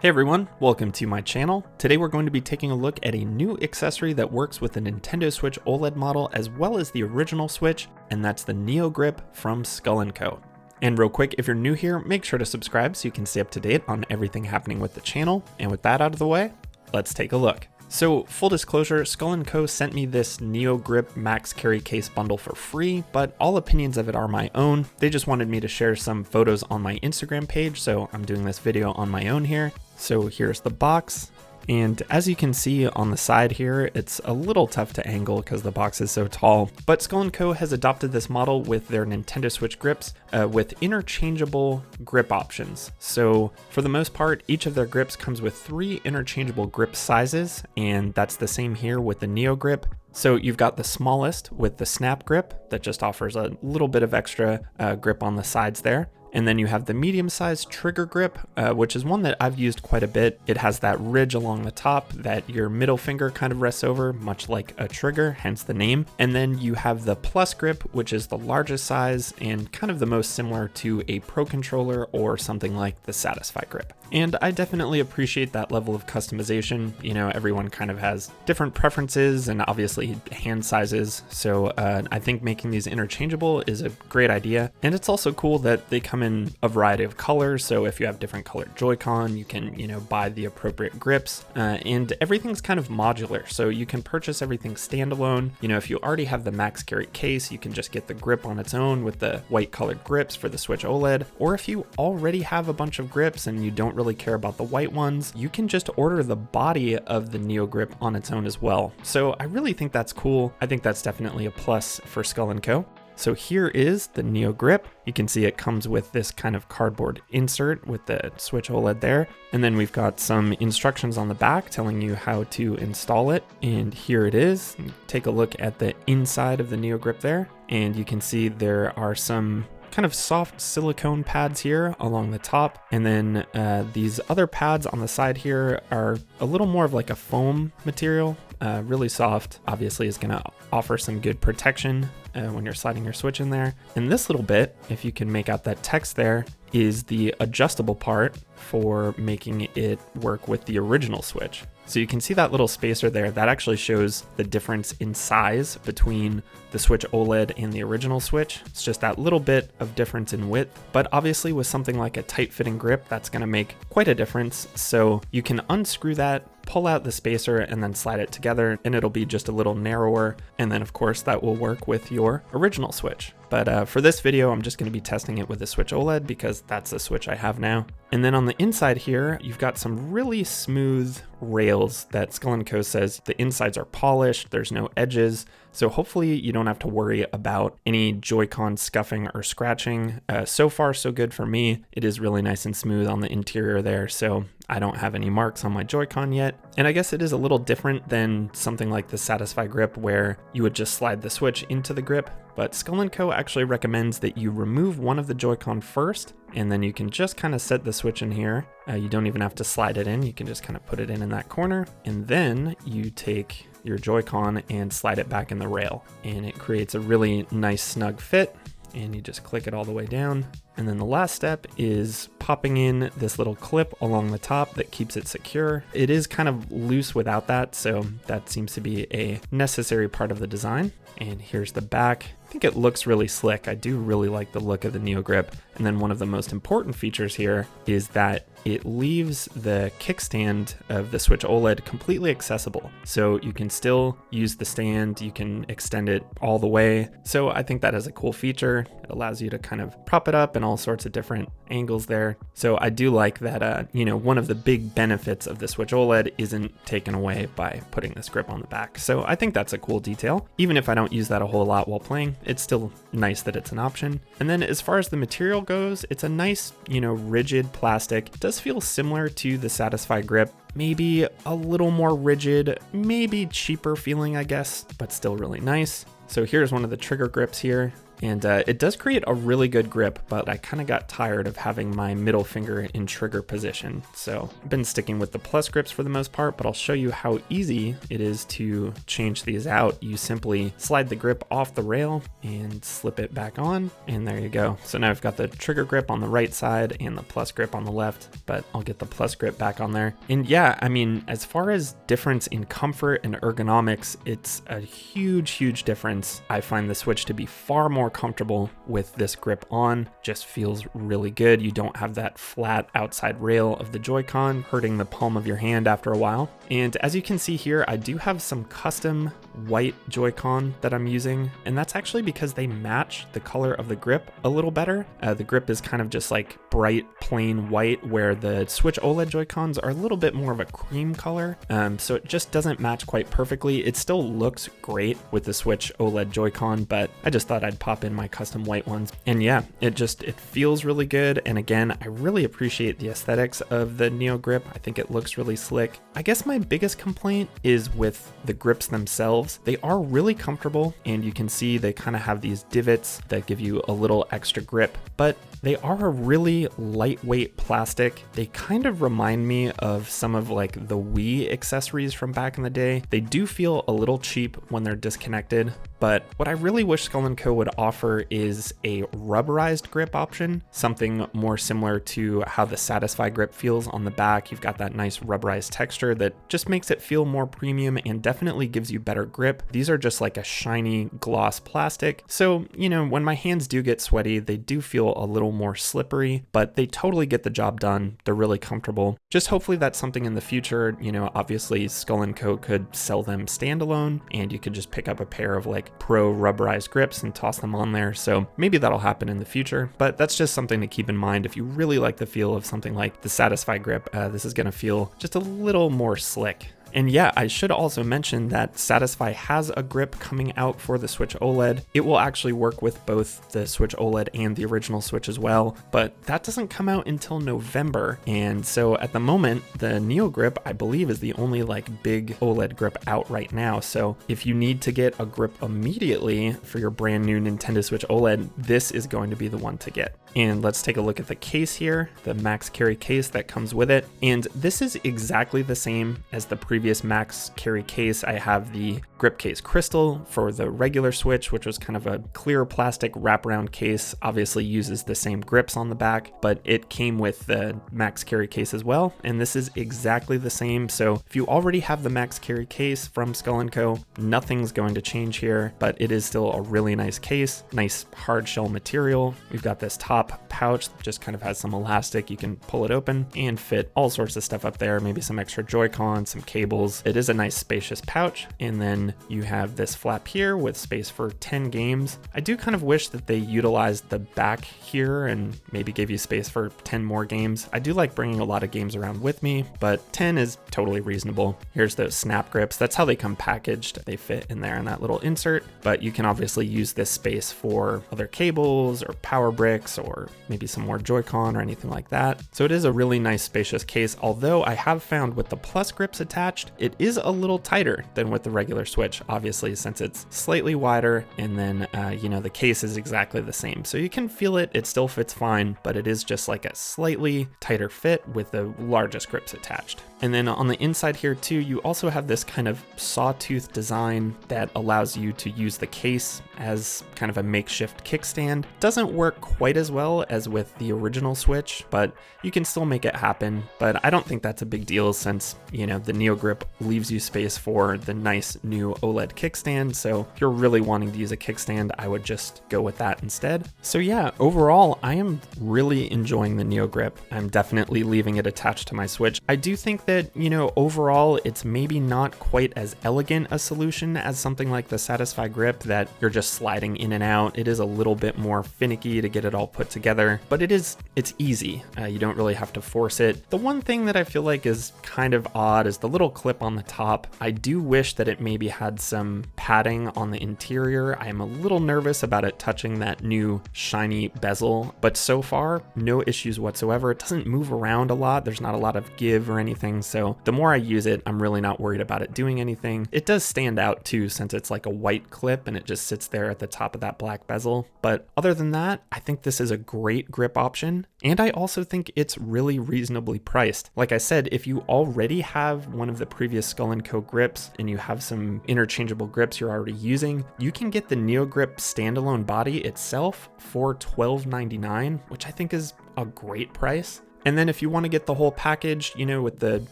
Hey everyone, welcome to my channel. Today we're going to be taking a look at a new accessory that works with the Nintendo Switch OLED model as well as the original Switch, and that's the NeoGrip from Skull & Co. And real quick, if you're new here, make sure to subscribe so you can stay up to date on everything happening with the channel. And with that out of the way, let's take a look. So full disclosure, Skull & Co sent me this NeoGrip Maxcarry case bundle for free, but all opinions of it are my own. They just wanted me to share some photos on my Instagram page, so I'm doing this video on my own here. So here's the box. And as you can see on the side here, it's a little tough to angle because the box is so tall, but Skull & Co has adopted this model with their Nintendo Switch grips with interchangeable grip options. So for the most part, each of their grips comes with 3 interchangeable grip sizes, and that's the same here with the NeoGrip. So you've got the smallest with the snap grip that just offers a little bit of extra grip on the sides there. And then you have the medium-sized trigger grip, which is one that I've used quite a bit. It has that ridge along the top that your middle finger kind of rests over, much like a trigger, hence the name. And then you have the plus grip, which is the largest size and kind of the most similar to a Pro Controller or something like the Satisfy grip. And I definitely appreciate that level of customization. You know, everyone kind of has different preferences and obviously hand sizes. So I think making these interchangeable is a great idea. And it's also cool that they come in a variety of colors. So if you have different colored Joy-Con, you can, buy the appropriate grips, and everything's kind of modular. So you can purchase everything standalone. If you already have the Maxcarry case, you can just get the grip on its own with the white colored grips for the Switch OLED. Or if you already have a bunch of grips and you don't really care about the white ones, you can just order the body of the NeoGrip on its own as well. So I really think that's cool. I think that's definitely a plus for Skull & Co. So here is the NeoGrip. You can see it comes with this kind of cardboard insert with the Switch OLED there. And then we've got some instructions on the back telling you how to install it. And here it is. Take a look at the inside of the NeoGrip there. And you can see there are some kind of soft silicone pads here along the top. And then these other pads on the side here are a little more of like a foam material, really soft. Obviously is gonna offer some good protection when you're sliding your Switch in there. And this little bit, if you can make out that text there, is the adjustable part for making it work with the original Switch. So you can see that little spacer there, that actually shows the difference in size between the Switch OLED and the original Switch. It's just that little bit of difference in width, but obviously with something like a tight fitting grip, that's gonna make quite a difference. So you can unscrew that, pull out the spacer, and then slide it together, and it'll be just a little narrower. And then of course that will work with your original Switch. But for this video, I'm just going to be testing it with the Switch OLED because that's the Switch I have now. And then on the inside here, you've got some really smooth rails that Skull & Co says the insides are polished, there's no edges. So hopefully you don't have to worry about any Joy-Con scuffing or scratching. So far, so good for me. It is really nice and smooth on the interior there. So I don't have any marks on my Joy-Con yet. And I guess it is a little different than something like the Satisfy grip where you would just slide the Switch into the grip. But Skull & Co actually recommends that you remove one of the Joy-Con first, and then you can just kind of set the Switch in here. You don't even have to slide it in. You can just kind of put it in that corner. And then you take your Joy-Con and slide it back in the rail. And it creates a really nice snug fit. And you just click it all the way down. And then the last step is popping in this little clip along the top that keeps it secure. It is kind of loose without that, so that seems to be a necessary part of the design. And here's the back. I think it looks really slick. I do really like the look of the NeoGrip. And then one of the most important features here is that it leaves the kickstand of the Switch OLED completely accessible. So you can still use the stand, you can extend it all the way. So I think that is a cool feature. It allows you to kind of prop it up in all sorts of different angles there. So I do like that, one of the big benefits of the Switch OLED isn't taken away by putting this grip on the back. So I think that's a cool detail. Even if I don't use that a whole lot while playing, it's still nice that it's an option. And then as far as the material goes, it's a nice, rigid plastic. It does feel similar to the Satisfy grip, maybe a little more rigid, maybe cheaper feeling, I guess, but still really nice. So here's one of the trigger grips here. And it does create a really good grip, but I kind of got tired of having my middle finger in trigger position. So I've been sticking with the plus grips for the most part, but I'll show you how easy it is to change these out. You simply slide the grip off the rail and slip it back on, and there you go. So now I've got the trigger grip on the right side and the plus grip on the left, but I'll get the plus grip back on there. And yeah, I mean, as far as difference in comfort and ergonomics, it's a huge difference. I find the Switch to be far more comfortable with this grip on. Just feels really good. You don't have that flat outside rail of the Joy-Con hurting the palm of your hand after a while. And as you can see here, I do have some custom white Joy-Con that I'm using, and that's actually because they match the color of the grip a little better. The grip is kind of just like bright plain white, where the Switch OLED Joy-Cons are a little bit more of a cream color, so it just doesn't match quite perfectly. It still looks great with the Switch OLED Joy-Con, but I just thought I'd pop in my custom white ones. And yeah, it feels really good. And again, I really appreciate the aesthetics of the NeoGrip. I think it looks really slick. I guess my biggest complaint is with the grips themselves. They are really comfortable, and you can see they kind of have these divots that give you a little extra grip, but they are a really lightweight plastic. They kind of remind me of some of like the Wii accessories from back in the day. They do feel a little cheap when they're disconnected, but what I really wish Skull & Co would offer is a rubberized grip option, something more similar to how the Satisfy grip feels on the back. You've got that nice rubberized texture that just makes it feel more premium and definitely gives you better grip. These are just like a shiny gloss plastic. So, you know, when my hands do get sweaty, they do feel a little more slippery, but they totally get the job done. They're really comfortable. Just hopefully that's something in the future. You know, obviously Skull & Co could sell them standalone, and you could just pick up a pair of like pro rubberized grips and toss them on there. So maybe that'll happen in the future, but that's just something to keep in mind. If you really like the feel of something like the Satisfy grip, this is going to feel just a little more slick. And yeah, I should also mention that Satisfy has a grip coming out for the Switch OLED. It will actually work with both the Switch OLED and the original Switch as well, but that doesn't come out until November. And so at the moment, the NeoGrip, I believe, is the only like big OLED grip out right now. So if you need to get a grip immediately for your brand new Nintendo Switch OLED, this is going to be the one to get. And let's take a look at the case here, the Maxcarry case that comes with it. And this is exactly the same as the previous Maxcarry case. I have the grip case crystal for the regular Switch, which was kind of a clear plastic wraparound case, obviously uses the same grips on the back, but it came with the Maxcarry case as well. And this is exactly the same. So if you already have the Maxcarry case from Skull & Co, nothing's going to change here, but it is still a really nice case, nice hard shell material. We've got this top pouch that just kind of has some elastic. You can pull it open and fit all sorts of stuff up there, maybe some extra Joy-Con, some cables. It is a nice spacious pouch. And then you have this flap here with space for 10 games. I do kind of wish that they utilized the back here and maybe gave you space for 10 more games. I do like bringing a lot of games around with me, but 10 is totally reasonable. Here's those snap grips. That's how they come packaged. They fit in there in that little insert, but you can obviously use this space for other cables or power bricks or maybe some more Joy-Con or anything like that. So it is a really nice spacious case, although I have found with the plus grips attached, it is a little tighter than with the regular Switch, obviously, since it's slightly wider, and then, you know, the case is exactly the same. So you can feel it, it still fits fine, but it is just like a slightly tighter fit with the largest grips attached. And then on the inside here too, you also have this kind of sawtooth design that allows you to use the case as kind of a makeshift kickstand. Doesn't work quite as well as with the original Switch, but you can still make it happen. But I don't think that's a big deal since, you know, the NeoGrip leaves you space for the nice new OLED kickstand. So if you're really wanting to use a kickstand, I would just go with that instead. So yeah, overall, I am really enjoying the NeoGrip. I'm definitely leaving it attached to my Switch. I do think that, you know, overall, it's maybe not quite as elegant a solution as something like the Satisfy grip that you're just sliding in and out. It is a little bit more finicky to get it all put together, but it's easy. You don't really have to force it. The one thing that I feel like is kind of odd is the little clip on the top. I do wish that it maybe had some padding on the interior. I am a little nervous about it touching that new shiny bezel, but so far, no issues whatsoever. It doesn't move around a lot. There's not a lot of give or anything. things. So the more I use it, I'm really not worried about it doing anything. It does stand out too, since it's like a white clip and it just sits there at the top of that black bezel. But other than that, I think this is a great grip option. And I also think it's really reasonably priced. Like I said, if you already have one of the previous Skull & Co grips and you have some interchangeable grips you're already using, you can get the NeoGrip standalone body itself for $12.99, which I think is a great price. And then if you want to get the whole package, you know, with the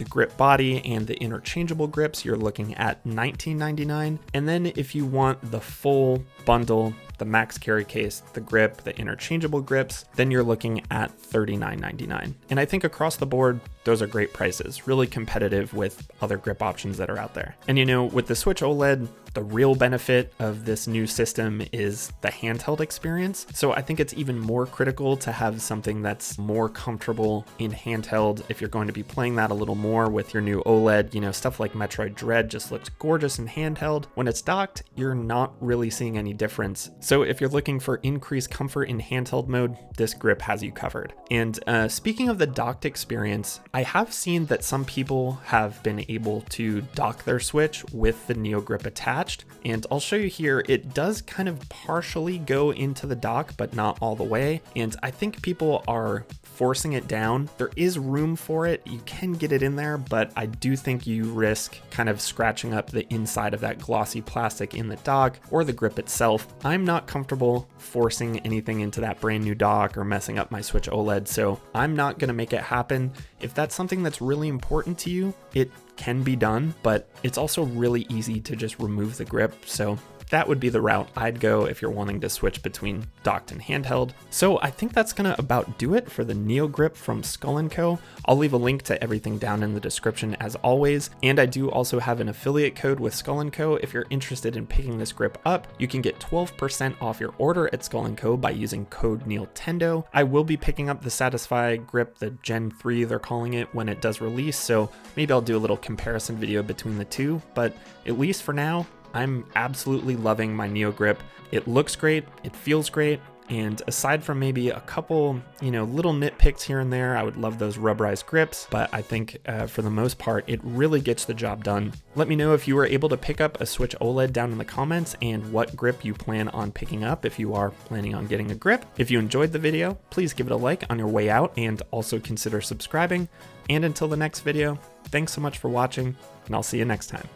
grip body and the interchangeable grips, you're looking at $19.99. And then if you want the full bundle, the Maxcarry case, the grip, the interchangeable grips, then you're looking at $39.99. And I think across the board, those are great prices, really competitive with other grip options that are out there. And you know, with the Switch OLED, the real benefit of this new system is the handheld experience. So I think it's even more critical to have something that's more comfortable in handheld if you're going to be playing that a little more with your new OLED. You know, stuff like Metroid Dread just looks gorgeous in handheld. When it's docked, you're not really seeing any difference. So if you're looking for increased comfort in handheld mode, this grip has you covered. And speaking of the docked experience, I have seen that some people have been able to dock their Switch with the NeoGrip attached. And I'll show you here, it does kind of partially go into the dock, but not all the way. And I think people are forcing it down. There is room for it. You can get it in there, but I do think you risk kind of scratching up the inside of that glossy plastic in the dock or the grip itself. I'm not comfortable forcing anything into that brand new dock or messing up my Switch OLED, so I'm not going to make it happen. If that's something that's really important to you, it can be done, but it's also really easy to just remove the grip. So that would be the route I'd go if you're wanting to switch between docked and handheld. So I think that's gonna about do it for the NeoGrip from Skull & Co. I'll leave a link to everything down in the description as always, and I do also have an affiliate code with Skull & Co. If you're interested in picking this grip up, you can get 12% off your order at Skull & Co. by using code NEILTENDO. I will be picking up the Satisfy grip, the Gen 3 they're calling it, when it does release, so maybe I'll do a little comparison video between the two, but at least for now, I'm absolutely loving my NeoGrip. It looks great, it feels great, and aside from maybe a couple, you know, little nitpicks here and there, I would love those rubberized grips, but I think for the most part, it really gets the job done. Let me know if you were able to pick up a Switch OLED down in the comments and what grip you plan on picking up if you are planning on getting a grip. If you enjoyed the video, please give it a like on your way out and also consider subscribing. And until the next video, thanks so much for watching, and I'll see you next time.